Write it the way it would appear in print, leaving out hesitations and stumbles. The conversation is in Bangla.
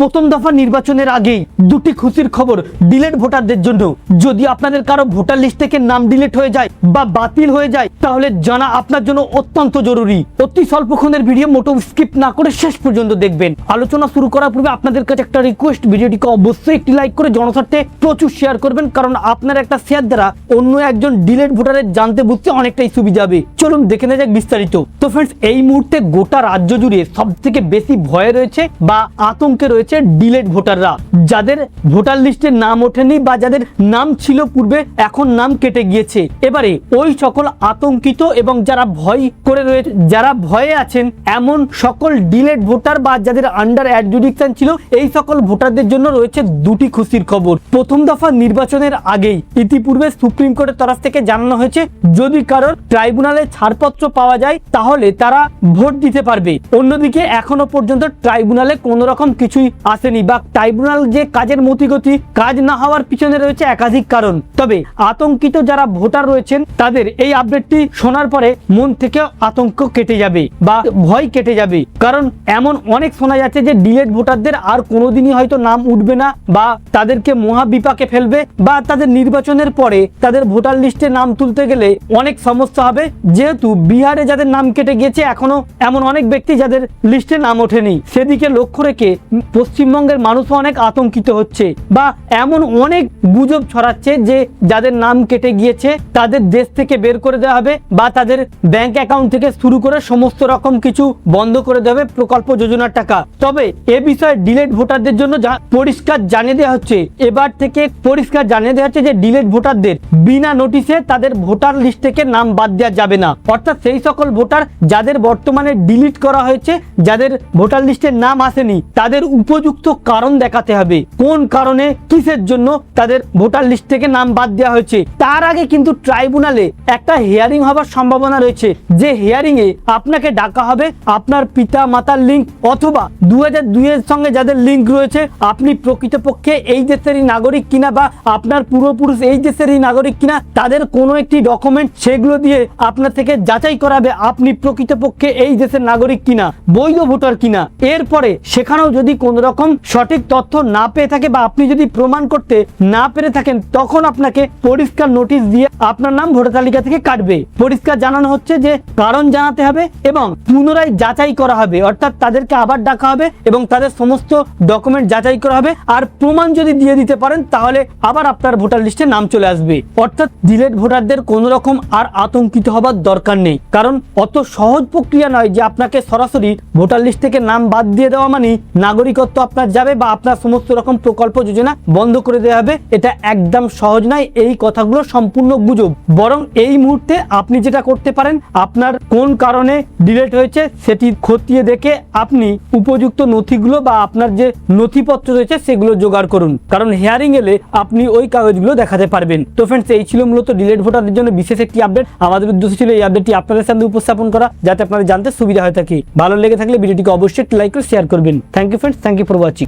প্রথম দফা নির্বাচনের আগেই দুটি খুশির খবর ডিলেট ভোটারদের জন্য। যদি আপনাদের কারো ভোটার লিস্ট থেকে নাম ডিলেট হয়ে যায় বা বাতিল হয়ে যায় তাহলে জানা আপনার জন্য অত্যন্ত জরুরি। অতি স্বল্পক্ষণের ভিডিও, মোটো স্কিপ না করে শেষ পর্যন্ত দেখবেন। আলোচনা শুরু করার পূর্বে আপনাদের কাছে একটা রিকোয়েস্ট, ভিডিওটিকে অবশ্যই একটি লাইক করে জনস্বার্থে প্রচুর শেয়ার করবেন, কারণ আপনার একটা শেয়ার দ্বারা অন্য একজন ডিলেট ভোটারের জানতে বুঝতে অনেকটাই সুবিধা হবে। চলুন দেখে নেওয়া যাক বিস্তারিত। তো ফ্রেন্ডস, এই মুহূর্তে গোটা রাজ্য জুড়ে সব থেকে বেশি ভয়ে রয়েছে বা আতঙ্কে রয়েছে ডিলেট ভোটাররা, যাদের ভোটার লিস্টে নাম ওঠেনি বা যাদের নাম ছিল পূর্বে এখন নাম কেটে গিয়েছে। এবারে ওই সকল আতঙ্কিত এবং যারা ভয় করে রয়েছে, যারা ভয়ে আছেন এমন সকল ডিলেট ভোটার বা যাদের আন্ডার অ্যাডজুডিকশন ছিল, এই সকল ভোটারদের জন্য রয়েছে দুটি খুশির খবর। প্রথম দফা নির্বাচনের আগেই ইতিপূর্বে সুপ্রিম কোর্টের তরফ থেকে জানানো হয়েছে যদি কারোর ট্রাইব্যুনালে ছাড়পত্র পাওয়া যায় তাহলে তারা ভোট দিতে পারবে। অন্যদিকে এখনো পর্যন্ত ট্রাইব্যুনালে কোনো রকম কিছুই আসেনি বা ট্রাইব্যুনাল যে কাজের মতিগতি কাজ না হওয়ার পিছনে রয়েছে একাধিক কারণ। তবে আতঙ্কিত যারা ভোটার রয়েছেন তাদের এই আপডেটটি শোনার পরে মন থেকে আতঙ্ক কেটে যাবে বা ভয় কেটে যাবে, কারণ এমন অনেক শোনা যাচ্ছে যে ডিলেট ভোটারদের আর কোনোদিনই হয়তো নাম উঠবে না বা তাদেরকে মহা বিপাকে ফেলবে বা তাদের নির্বাচনের পরে তাদের ভোটার লিস্টে নাম তুলতে গেলে অনেক সমস্যা হবে। যেহেতু বিহারে যাদের নাম কেটে গিয়েছে এখনো এমন অনেক ব্যক্তি যাদের লিস্টে নাম ওঠেনি, সেদিকে লক্ষ্য রেখে পশ্চিমবঙ্গের মানুষও অনেক আতঙ্কিত হচ্ছে বা এমন অনেক গুজব ছড়াচ্ছে যে যাদের নাম কেটে গিয়েছে তাদের দেশ থেকে বের করে দেওয়া হবে বা তাদের ব্যাংক অ্যাকাউন্ট থেকে শুরু করে সমস্ত রকম কিছু বন্ধ করে দেওয়া হবে, প্রকল্প যোজনার টাকা। তবে এ বিষয়ে ডিলেট ভোটারদের জন্য পরিষ্কার জানিয়ে দেওয়া হচ্ছে, এবার থেকে পরিষ্কার জানিয়ে দেওয়া হচ্ছে যে ডিলেট ভোটারদের বিনা নোটিশে তাদের ভোটার লিস্ট থেকে নাম বাদ দেওয়া যাবে না। অর্থাৎ সেই সকল ভোটার যাদের বর্তমানে ডিলিট করা হয়েছে, যাদের ভোটার লিস্টের নাম আসেনি, তাদের উপযুক্ত কারণ দেখাতে হবে, কোন কারণে কিসের জন্য তাদের ভোটার লিস্ট থেকে নাম বাদ দেওয়া হয়েছে। তার আগে কিন্তু ট্রাইব্যুনালে একটা হিয়ারিং হবার সম্ভাবনা রয়েছে, যে হিয়ারিং এ আপনাকে ডাকা হবে, আপনার পিতা মাতার লিঙ্ক অথবা 2002 এর সঙ্গে যাদের লিঙ্ক রয়েছে, আপনি প্রকৃতপক্ষে এই দেশেরই নাগরিক কিনা বা আপনার পূর্বপুরুষ এই দেশেরই নাগরিক কিনা, তাদের কোনো একটি ডকুমেন্ট সেগুলো দিয়ে আপনার থেকে যাচাই করাবে আপনি প্রকৃতপক্ষে এই দেশের নাগরিক কিনা, বৈধ ভোটার কিনা। এরপরে সেখানেও যদি কোনো রকম সঠিক তথ্য না পেয়ে থাকে বা আপনি যদি প্রমাণ করতে না পেরে থাকেন, তখন আপনাকে পরিষ্কার নোটিশ দিয়ে আপনার নাম ভোটার তালিকা থেকে কাটবে। পরিষ্কার জানানো হচ্ছে যে কারণ জানাতে হবে এবং পুনরায় যাচাই করা হবে, অর্থাৎ তাদেরকে আবার ডাকা হবে এবং তাদের সমস্ত ডকুমেন্ট যাচাই করা হবে, আর প্রমাণ যদি দিয়ে দিতে পারেন তাহলে আবার আপনার ভোটার লিস্টে নাম চলে আসবে। অর্থাৎ ডিলেট ভোটারদের কোনো রকম আর আতঙ্কিত হবার দরকার নেই, কারণ অত সহজ প্রক্রিয়া নয় যে আপনাকে সরাসরি ভোটার লিস্ট থেকে নাম বাদ দিয়ে দেওয়া মানে নাগরিকত্ব আপনার যাবে বা আপনার সমস্ত রকম প্রকল্প যোজনা বন্ধ করে দেওয়া হবে। এটা একদম সহজ নয়, এই কথাগুলো সম্পূর্ণ গুজব। বরং এই মুহূর্তে আপনি যেটা করতে পারেন, আপনার কোন কারণে ডিলেট হয়েছে সেটি খতিয়ে দেখে আপনি উপযুক্ত নথিগুলো বা আপনার যে নথিপত্র রয়েছে সেগুলো জোগাড় করুন, কারণ হিয়ারিং এলে আপনি ওই কাগজগুলো দেখাতে পারবেন। তো ফ্রেন্ডস, এই ছিল মূলত ডিলেট ভোটারদের জন্য বিশেষ একটি আপডেট। আমাদের উদ্দেশ্য ছিল এই আপডেটটি আপনাদের সামনে উপস্থাপন করা, যাতে আপনাদের জানতে সুবিধা হয়ে থাকে। ভালো লেগে থাকলে ভিডিওটিকে অবশ্যই লাইক করে শেয়ার করবেন। Thank you friends, thank you for watching.